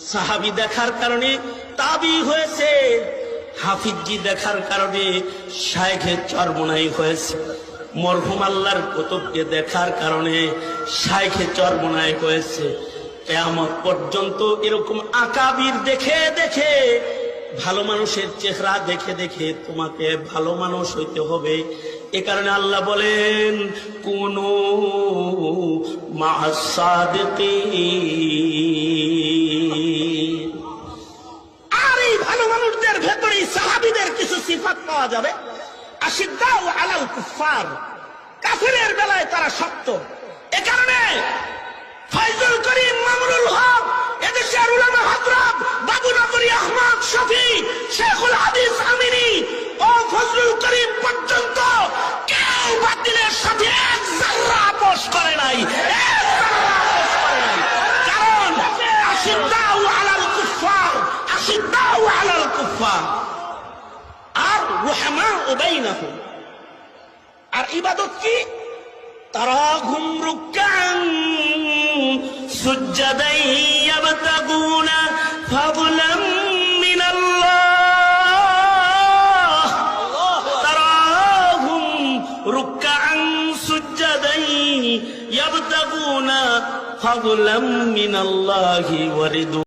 সাহাবী দেখার কারণে তাবি হয়েছে, হাফিজি দেখার কারণে শায়েখে চরমোনাই হয়েছে, মরহুম আল্লাহর কুতুবকে দেখার কারণে শায়েখে চরমোনাই হয়েছে। কিয়ামত পর্যন্ত এরকম আকাবির দেখে দেখে, ভালো মানুষের চেহারা দেখে দেখে তোমাকে ভালো মানুষ হইতে হবে। এ কারণে আল্লাহ বলেন কুনু মা'আস সাদিকিন। আর এই ভালো মানুষদের ভেতরে সাহাবীদের কিছু সিফাত পাওয়া যাবে। আশিদ্দাউ আলাল কুফার, কাফিরের বেলায় তারা শক্ত। এ কারণে ফয়জুল করিম মামুনুল হক, এদেশের উলামা হযরত বাবু নগরী আহমদ শফি, শেখুল হাদিস আমিনী ও ফজলুল করিম পর্যন্ত কেউ বাতিলের সাথে এক যারা আপোষ করে নাই, এক যারা আপোষ করে নাই। কারণ আশিদ্দাউ আলাল কুফার, আশিদ্দাউ আলাল কুফার। আর রুহামাউ বাইনাহুম। আর ইবাদত কি? তারাহুম রুকআন সুজদান ইয়াবতাগুনা ফাদলাম মিনাল্লাহ, তারাহুম রুকআন সুজদান ইয়াবতাগুনা ফাদলাম মিনাল্লাহি ওয়া রিদওয়ানা।